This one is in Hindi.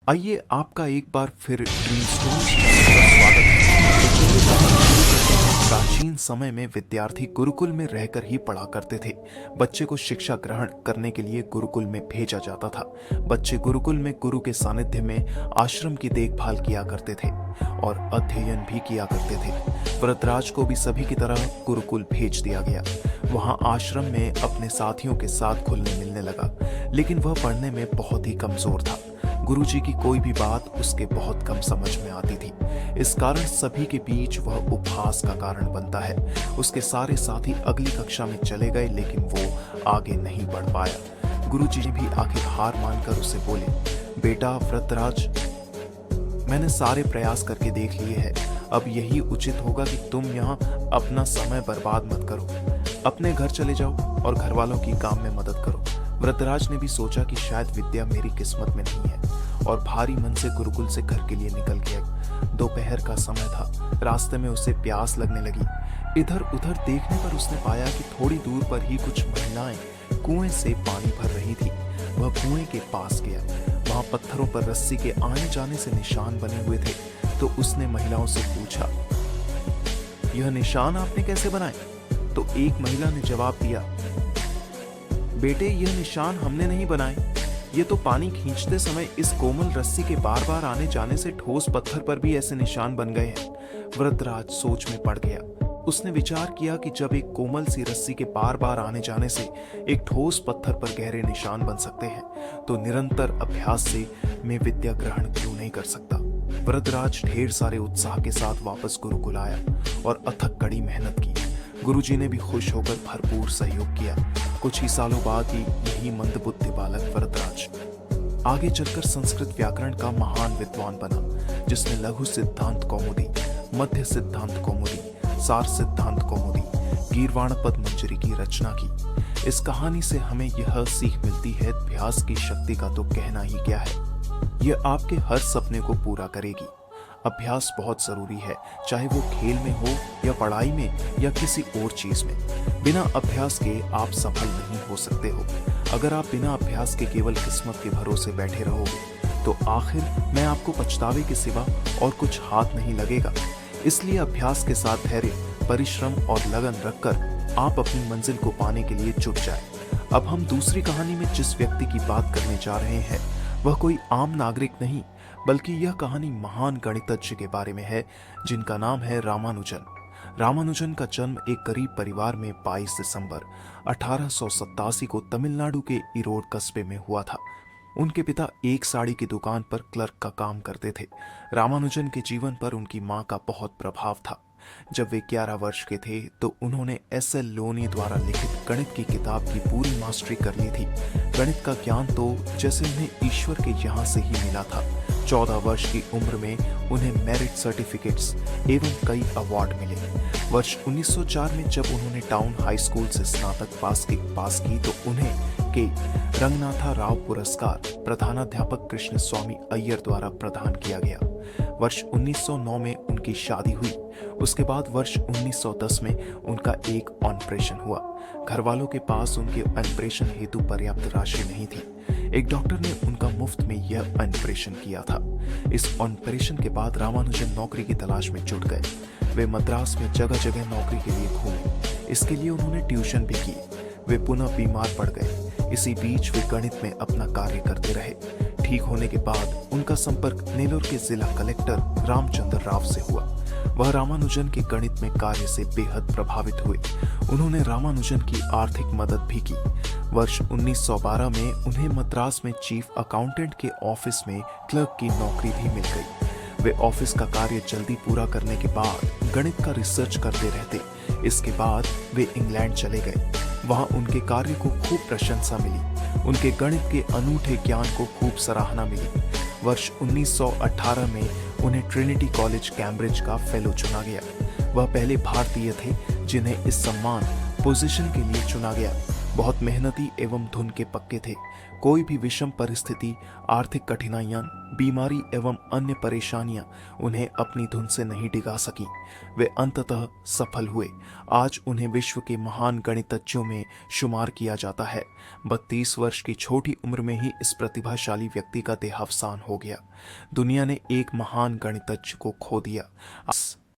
आइए आपका एक बार फिर ड्रीम स्टोरीज चैनल पर स्वागत है। तो चलिए कहानी शुरू करते हैं। प्राचीन समय में विद्यार्थी गुरुकुल में रहकर ही पढ़ा करते थे। बच्चे को शिक्षा ग्रहण करने के लिए गुरुकुल में भेजा जाता था। बच्चे गुरुकुल में गुरु के सानिध्य में आश्रम की देखभाल किया करते थे और अध्ययन भी किया करते थे। वरदराज को भी सभी की तरह गुरुकुल भेज दिया गया। वहां आश्रम में अपने साथियों के साथ घुलने मिलने लगा, लेकिन वह पढ़ने में बहुत ही कमजोर था। गुरुजी की कोई भी बात उसके बहुत कम समझ में आती थी। इस कारण सभी के बीच वह उपहास का कारण बनता है। उसके सारे साथी अगली कक्षा में चले गए, लेकिन वो आगे नहीं बढ़ पाया। गुरुजी भी आखिर हार मानकर उसे बोले, बेटा वृतराज, मैंने सारे प्रयास करके देख लिए हैं। अब यही उचित होगा कि तुम यहाँ अपना समय बर्बाद मत करो। अपने घर चले जाओ और घर वालों की काम में मदद करो। वृतराज ने भी सोचा कि शायद विद्या मेरी किस्मत में नहीं है और भारी मन से गुरुकुल से घर के लिए निकल गया। दोपहर का समय था। रास्ते में उसे प्यास लगने लगी। इधर उधर देखने पर उसने पाया कि थोड़ी दूर पर ही कुछ महिलाएं कुएं से पानी भर रही थी। वह कुएं के पास गया। वहां पत्थरों पर रस्सी के आने जाने से निशान बने हुए थे। तो उसने महिलाओं से पूछा, यह निशान आपने कैसे बनाए? तो एक महिला ने जवाब दिया, बेटे, यह निशान हमने नहीं बनाए। ये तो पानी खींचते समय इस कोमल रस्सी के बार बार आने जाने से ठोस पत्थर पर भी ऐसे निशान बन गए हैं। वृतराज सोच में पड़ गया। उसने विचार किया कि जब एक कोमल सी रस्सी के बार बार आने जाने से एक ठोस पत्थर पर गहरे निशान बन सकते हैं, तो निरंतर अभ्यास से मैं विद्या ग्रहण क्यों नहीं कर सकता। वृतराज ढेर सारे उत्साह के साथ वापस गुरुकुल आया और अथक कड़ी मेहनत की। गुरुजी ने भी खुश होकर भरपूर सहयोग किया। कुछ ही सालों बाद ही यही मंदबुद्धि बालक वरदराज आगे चलकर संस्कृत व्याकरण का महान विद्वान बना, जिसने लघु सिद्धांत कौमुदी, मध्य सिद्धांत कौमुदी, सार सिद्धांत कौमुदी, गीर्वाणपद मंजरी की रचना की। इस कहानी से हमें यह सीख मिलती है, अभ्यास की शक्ति का तो कहना ही क्या है। यह आपके हर सपने को पूरा करेगी। अभ्यास बहुत जरूरी है, चाहे वो खेल में हो या पढ़ाई में या किसी और चीज में। बिना अभ्यास के आप सफल नहीं हो सकते हो। अगर आप बिना अभ्यास के केवल किस्मत के भरोसे बैठे रहोगे, तो आखिर में आपको पछतावे के सिवा और कुछ हाथ नहीं लगेगा। इसलिए अभ्यास के साथ धैर्य, परिश्रम और लगन रखकर आप अपनी मंजिल को पाने के लिए जुट जाए। अब हम दूसरी कहानी में जिस व्यक्ति की बात करने जा रहे हैं, वह कोई आम नागरिक नहीं, बल्कि यह कहानी महान गणितज्ञ के बारे में है, जिनका नाम है रामानुजन। रामानुजन का जन्म एक गरीब परिवार में 22 दिसंबर 1887 को तमिलनाडु के इरोड कस्बे में हुआ था। उनके पिता एक साड़ी की दुकान पर क्लर्क का काम करते थे। रामानुजन के जीवन पर उनकी मां का बहुत प्रभाव था। जब वे 11 वर्ष के थे तो उन्होंने एस.एल. लोनी द्वारा लिखित गणित की किताब की पूरी मास्टरी कर ली थी। गणित का ज्ञान तो जैसे उन्हें ईश्वर के यहाँ से ही मिला था। 14 वर्ष की उम्र में उन्हें मेरिट सर्टिफिकेट्स एवं कई अवार्ड मिले। वर्ष 1904 में जब उन्होंने टाउन हाई स्कूल से स्नातक पास की तो उन्हें के रंगनाथा राव पुरस्कार प्रधानाध्यापक कृष्ण स्वामी अय्यर द्वारा प्रदान किया गया। वर्ष 1909 में उनकी शादी हुई। उसके बाद वर्ष 1910 में उनका एक ऑपरेशन हुआ। घर वालों के पास उनके ऑपरेशन हेतु पर्याप्त राशि नहीं थी। एक डॉक्टर ने उनका मुफ्त में यह ऑपरेशन किया था। इस ऑपरेशन के बाद रामानुजन नौकरी की तलाश में जुट गए। वे मद्रास में जगह जगह नौकरी के लिए घूमे। इसके लिए उन्होंने ट्यूशन भी की। वे पुनः बीमार पड़ गए। इसी बीच वे गणित में अपना कार्य करते रहे। ठीक होने के बाद उनका संपर्क नेलोर के जिला कलेक्टर रामचंद्र राव से हुआ। वह रामानुजन के गणित में कार्य से बेहद प्रभावित हुए। उन्होंने रामानुजन की आर्थिक मदद भी की। वर्ष 1912 में उन्हें मद्रास में चीफ अकाउंटेंट के ऑफिस में क्लर्क की नौकरी भी मिल गई। वे ऑफिस का कार्य जल्दी पूरा करने के बाद गणित का रिसर्च करते रहते। इसके बाद वे इंग्लैंड चले गए। वहां उनके कार्य को खूब प्रशंसा मिली। उनके गणित के अनूठे ज्ञान को खूब सराहना मिली। वर्ष 1918 में उन्हें ट्रिनिटी कॉलेज कैम्ब्रिज का फेलो चुना गया। वह पहले भारतीय थे जिन्हें इस सम्मान पोजीशन के लिए चुना गया। बहुत मेहनती एवं धुन के पक्के थे। कोई भी विषम परिस्थिति, आर्थिक कठिनाइयां, बीमारी एवं अन्य परेशानियां उन्हें अपनी धुन से नहीं डिगा सकी। वे अंततः सफल हुए। आज उन्हें विश्व के महान गणितज्ञों में शुमार किया जाता है। 32 वर्ष की छोटी उम्र में ही इस प्रतिभाशाली व्यक्ति का देहावसान हो गया। दुनिया ने एक महान गणितज्ञ को खो दिया।